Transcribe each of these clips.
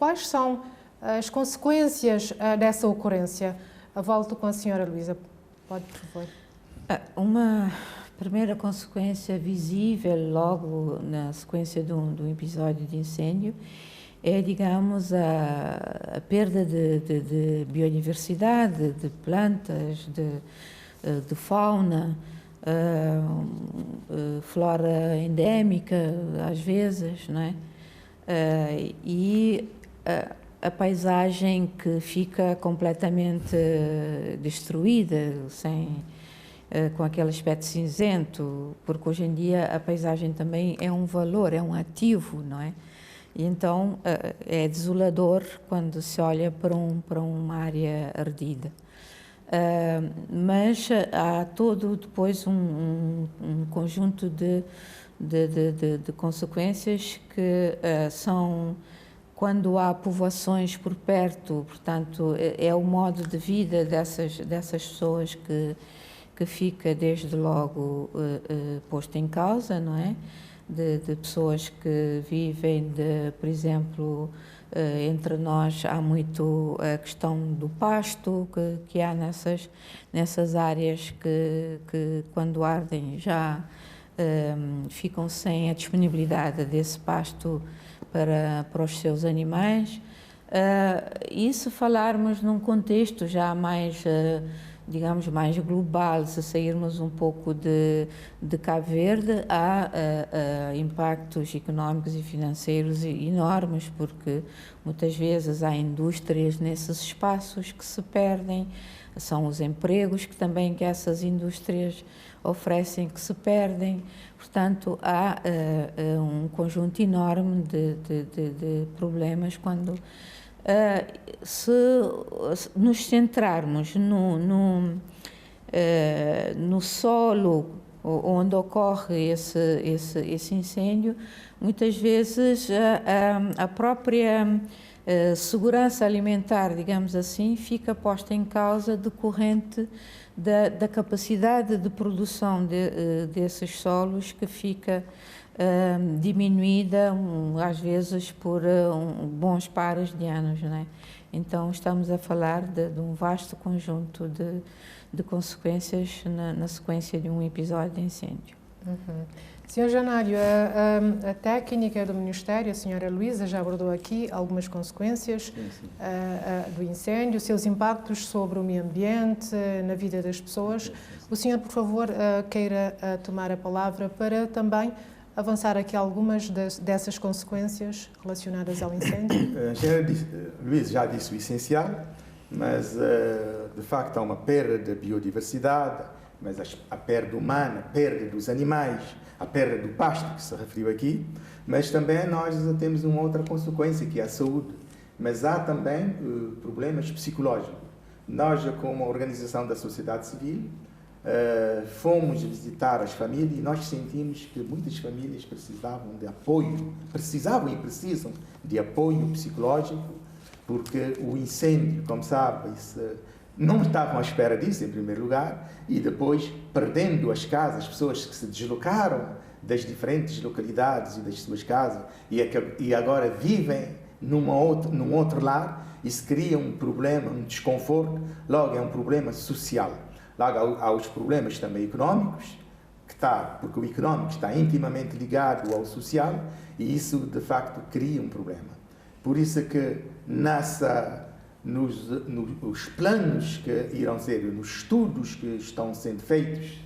quais são as consequências dessa ocorrência? Volto com a senhora Luísa. Pode, por favor. Uma primeira consequência visível logo na sequência de um episódio de incêndio é, digamos, a perda de biodiversidade, de plantas, de fauna, flora endémica, às vezes, não é? E a paisagem que fica completamente destruída, com aquele aspecto cinzento, porque hoje em dia a paisagem também é um valor, é um ativo, não é? E então é desolador quando se olha para uma área ardida. Mas há todo depois um conjunto de consequências que são quando há povoações por perto, portanto é o modo de vida dessas pessoas que fica desde logo posto em causa, não é? De pessoas que vivem, por exemplo, entre nós há muito a questão do pasto que há nessas áreas que quando ardem já ficam sem a disponibilidade desse pasto para os seus animais. E se falarmos num contexto já mais digamos, mais global, se sairmos um pouco de Cabo Verde, há impactos económicos e financeiros enormes, porque muitas vezes há indústrias nesses espaços que se perdem, são os empregos que essas indústrias oferecem que se perdem, portanto há um conjunto enorme de problemas quando se nos centrarmos no solo onde ocorre esse incêndio, muitas vezes a própria segurança alimentar, digamos assim, fica posta em causa decorrente da capacidade de produção desses solos que fica diminuída às vezes por bons pares de anos, não é? Então estamos a falar de um vasto conjunto de consequências na sequência de um episódio de incêndio. Uhum. Sr. Janário, a técnica do Ministério, a senhora Luísa já abordou aqui algumas consequências do incêndio, seus impactos sobre o meio ambiente, na vida das pessoas. O senhor, por favor, queira tomar a palavra para também avançar aqui algumas dessas consequências relacionadas ao incêndio? A senhora Luísa já disse o essencial, mas de facto há uma perda de biodiversidade, mas a perda humana, a perda dos animais, a perda do pasto que se referiu aqui, mas também nós temos uma outra consequência que é a saúde, mas há também problemas psicológicos. Nós, como organização da sociedade civil, fomos visitar as famílias e nós sentimos que muitas famílias precisavam de apoio, precisavam e precisam de apoio psicológico, porque o incêndio, como sabe, não estavam à espera disso, em primeiro lugar, e depois, perdendo as casas, as pessoas que se deslocaram das diferentes localidades e das suas casas e agora vivem num outro lar, isso cria um problema, um desconforto, logo é um problema social. Logo há os problemas também económicos, porque o económico está intimamente ligado ao social e isso, de facto, cria um problema. Por isso que nos planos que irão ser, nos estudos que estão sendo feitos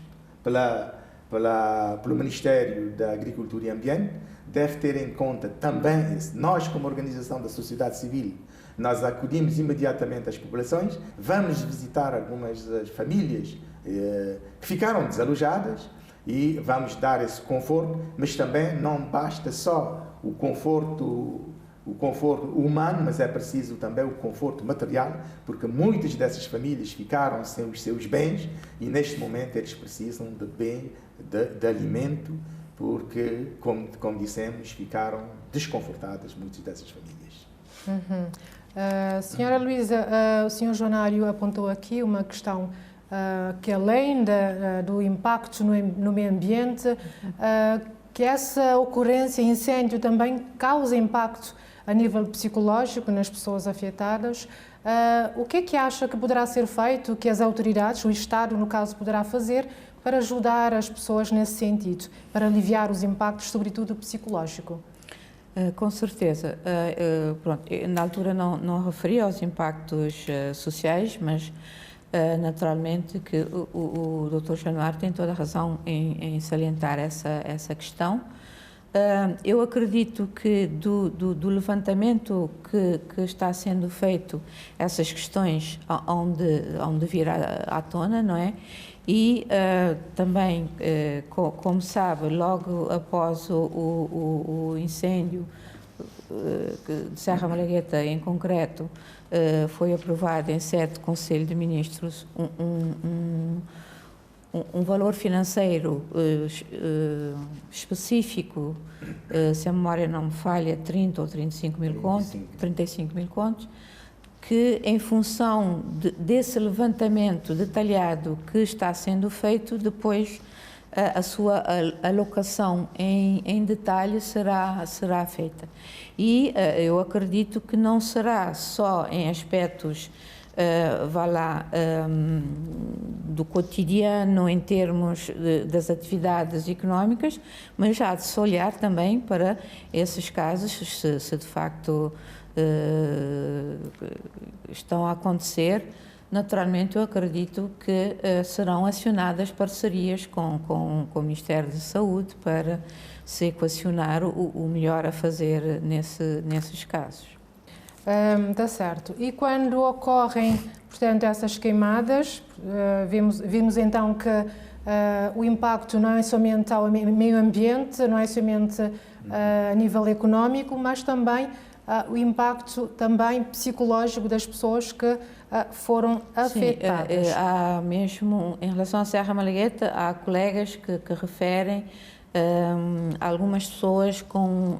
pelo Ministério da Agricultura e Ambiente, deve ter em conta também, nós como organização da sociedade civil, nós acudimos imediatamente às populações, vamos visitar algumas famílias que ficaram desalojadas e vamos dar esse conforto, mas também não basta só o conforto humano, mas é preciso também o conforto material, porque muitas dessas famílias ficaram sem os seus bens e neste momento eles precisam de alimento, porque, como dissemos, ficaram desconfortadas muitas dessas famílias. Uhum. Senhora Luísa, o senhor Janário apontou aqui uma questão que além do impacto no meio ambiente, que essa ocorrência, incêndio, também causa impacto a nível psicológico nas pessoas afetadas. O que é que acha que poderá ser feito, que as autoridades, o Estado, no caso, poderá fazer para ajudar as pessoas nesse sentido, para aliviar os impactos, sobretudo psicológico? Com certeza. Pronto, na altura não referi aos impactos sociais, mas naturalmente que o Dr. Januário tem toda a razão em salientar essa questão. Eu acredito que do levantamento que está sendo feito, essas questões onde vir à tona, não é? E também, como sabe, logo após o incêndio de Serra Malagueta, em concreto, foi aprovado em sede do Conselho de Ministros um valor financeiro específico, se a memória não me falha, 30 ou 35 mil contos, que em função desse levantamento detalhado que está sendo feito, depois a sua alocação em detalhe será feita. E eu acredito que não será só em aspectos do cotidiano em termos das atividades económicas, mas há de se olhar também para esses casos, se de facto estão a acontecer. Naturalmente, eu acredito que serão acionadas parcerias com o Ministério da Saúde para se equacionar o melhor a fazer nesses casos. Está certo. E quando ocorrem, portanto, essas queimadas, vimos então que o impacto não é somente ao meio ambiente, não é somente a nível económico, mas também o impacto também psicológico das pessoas que foram afetadas. Sim, há mesmo, em relação à Serra Malagueta, há colegas que referem algumas pessoas com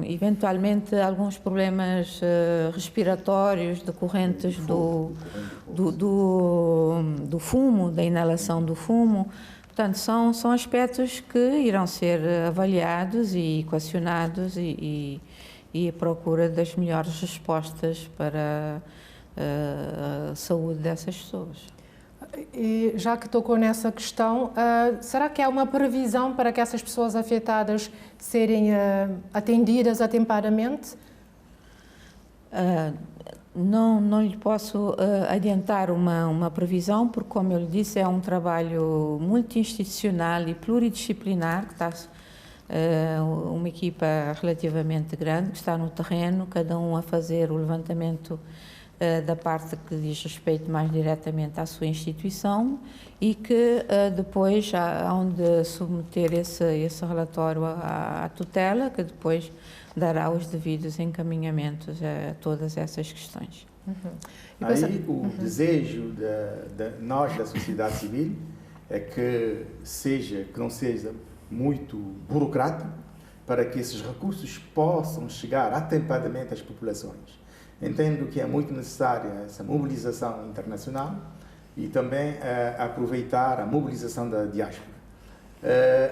eventualmente alguns problemas respiratórios decorrentes do fumo, da inalação do fumo. Portanto, são aspectos que irão ser avaliados e equacionados e a procura das melhores respostas para a saúde dessas pessoas. E já que tocou nessa questão, será que há uma previsão para que essas pessoas afetadas serem atendidas atempadamente? Não lhe posso adiantar uma previsão, porque, como eu lhe disse, é um trabalho multi-institucional e pluridisciplinar, que está uma equipa relativamente grande, que está no terreno, cada um a fazer o levantamento da parte que diz respeito mais diretamente à sua instituição e que depois há onde submeter esse relatório à tutela, que depois dará os devidos encaminhamentos a todas essas questões. Aí o desejo de nós, da sociedade civil, é que não seja muito burocrático, para que esses recursos possam chegar atempadamente às populações. Entendo que é muito necessária essa mobilização internacional e também aproveitar a mobilização da diáspora.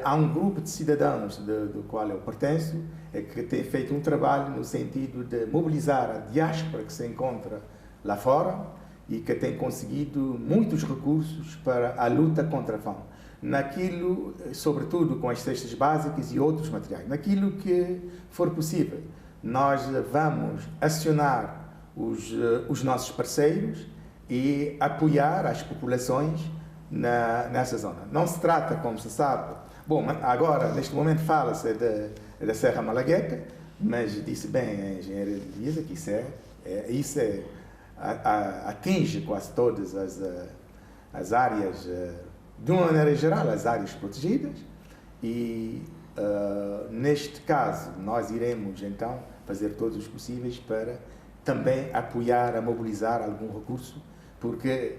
Há um grupo de cidadãos do qual eu pertenço que tem feito um trabalho no sentido de mobilizar a diáspora que se encontra lá fora e que tem conseguido muitos recursos para a luta contra a fome. Naquilo, sobretudo com as cestas básicas e outros materiais, naquilo que for possível. Nós vamos acionar os nossos parceiros e apoiar as populações nessa zona. Não se trata, como se sabe, bom, agora, neste momento, fala-se da Serra Malagueta, mas disse bem a engenheira Elisa que isso atinge quase todas as áreas, de uma maneira geral, as áreas protegidas e, neste caso, nós iremos, então, fazer todos os possíveis para também apoiar, a mobilizar algum recurso, porque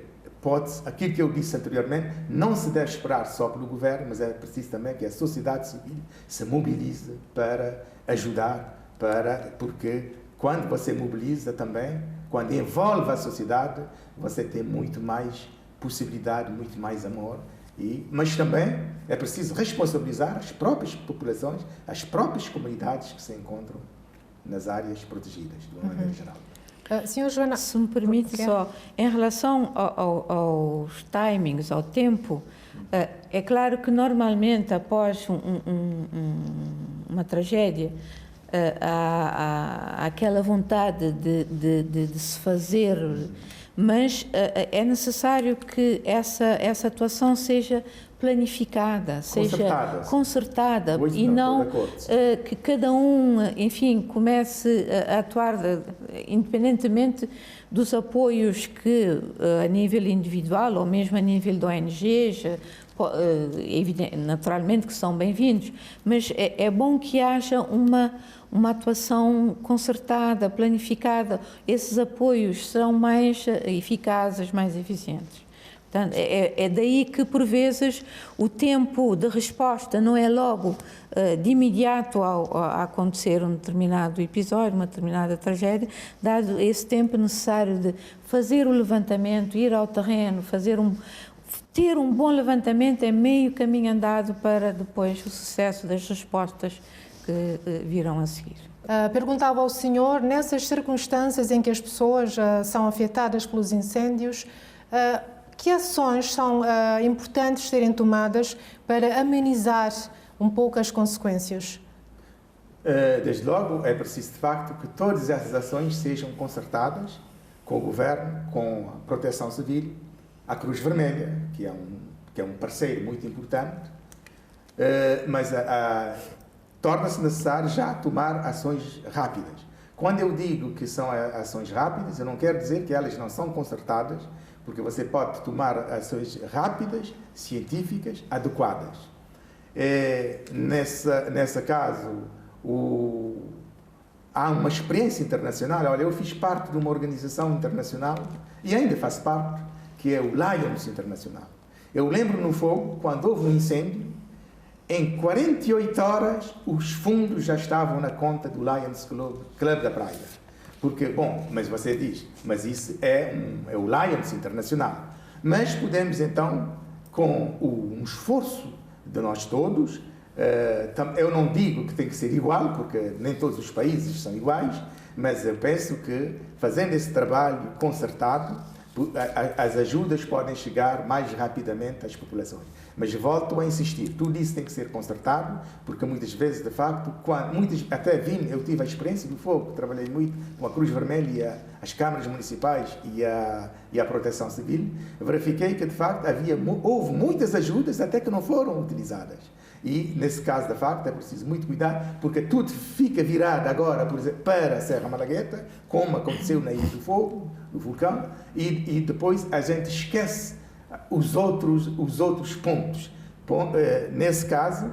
aquilo que eu disse anteriormente, não se deve esperar só pelo governo, mas é preciso também que a sociedade civil se mobilize para ajudar, porque quando você mobiliza também, quando envolve a sociedade, você tem muito mais possibilidade, muito mais amor Mas também é preciso responsabilizar as próprias populações, as próprias comunidades que se encontram nas áreas protegidas, de uma maneira geral. Senhor Joana, se me permite só, em relação aos timings, ao tempo, é claro que normalmente após uma tragédia há aquela vontade de se fazer, mas é necessário que essa atuação seja planificada, seja concertada e não que cada um, enfim, comece a atuar independentemente dos apoios que a nível individual ou mesmo a nível de ONGs, naturalmente que são bem-vindos, mas é bom que haja uma atuação concertada, planificada. Esses apoios serão mais eficazes, mais eficientes. Portanto, é daí que, por vezes, o tempo de resposta não é logo de imediato a acontecer um determinado episódio, uma determinada tragédia, dado esse tempo necessário de fazer o levantamento, ir ao terreno, ter um bom levantamento é meio caminho andado para depois o sucesso das respostas que virão a seguir. Perguntava ao senhor, nessas circunstâncias em que as pessoas são afetadas pelos incêndios, que ações são importantes serem tomadas para amenizar um pouco as consequências? Desde logo, é preciso, de facto, que todas essas ações sejam concertadas com o Governo, com a Proteção Civil, a Cruz Vermelha, que é um parceiro muito importante, mas torna-se necessário já tomar ações rápidas. Quando eu digo que são ações rápidas, eu não quero dizer que elas não são concertadas, porque você pode tomar ações rápidas, científicas, adequadas. Nesse caso, há uma experiência internacional. Olha, eu fiz parte de uma organização internacional e ainda faço parte, que é o Lions Internacional. Eu lembro no fogo, quando houve um incêndio, em 48 horas os fundos já estavam na conta do Lions Club da Praia. Porque, bom, mas você diz, mas isso é o Lions Internacional. Mas podemos então, com um esforço de nós todos, eu não digo que tem que ser igual, porque nem todos os países são iguais, mas eu penso que fazendo esse trabalho concertado, as ajudas podem chegar mais rapidamente às populações. Mas volto a insistir, tudo isso tem que ser concertado, porque muitas vezes, de facto, eu tive a experiência do fogo, trabalhei muito com a Cruz Vermelha, as câmaras municipais e a Proteção Civil, verifiquei que, de facto, houve muitas ajudas até que não foram utilizadas. E, nesse caso, de facto, é preciso muito cuidado, porque tudo fica virado agora, por exemplo, para a Serra Malagueta, como aconteceu na Ilha do Fogo, do vulcão, e depois a gente esquece os outros pontos. Nesse caso,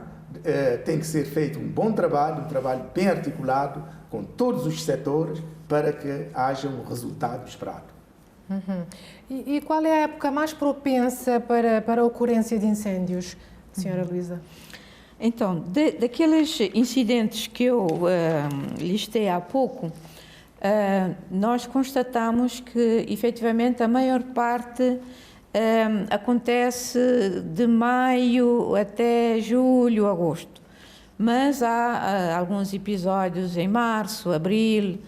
tem que ser feito um bom trabalho, um trabalho bem articulado, com todos os setores, para que haja um resultado esperado. Uhum. E qual é a época mais propensa para a ocorrência de incêndios, senhora Luísa? Então, daqueles incidentes que eu listei há pouco, nós constatamos que, efetivamente, a maior parte acontece de maio até julho, agosto. Mas há alguns episódios em março, abril,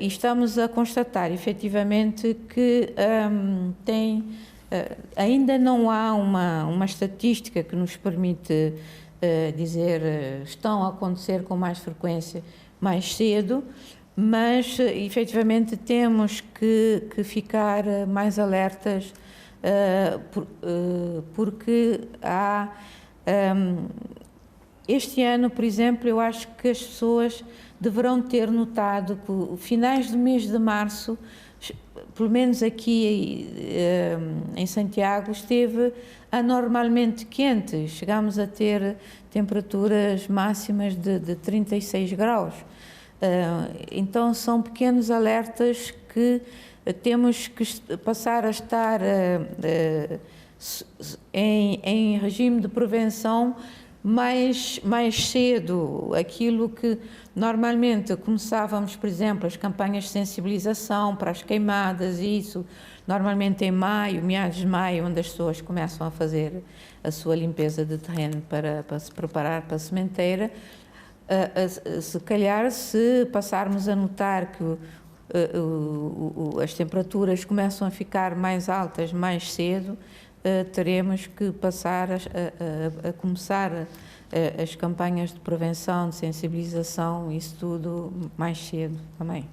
e estamos a constatar, efetivamente, que ainda não há uma estatística que nos permite dizer estão a acontecer com mais frequência mais cedo, mas efetivamente temos que ficar mais alertas porque há este ano, por exemplo, eu acho que as pessoas deverão ter notado que finais do mês de março, pelo menos aqui em Santiago, esteve anormalmente quente. Chegámos a ter temperaturas máximas de 36 graus. Então, são pequenos alertas que temos que passar a estar em regime de prevenção mais cedo. Aquilo que normalmente começávamos, por exemplo, as campanhas de sensibilização para as queimadas e isso, normalmente em maio, meados de maio, onde as pessoas começam a fazer a sua limpeza de terreno para se preparar para a sementeira. Se calhar, se passarmos a notar que as temperaturas começam a ficar mais altas mais cedo, teremos que passar a começar as campanhas de prevenção, de sensibilização, isso tudo mais cedo também.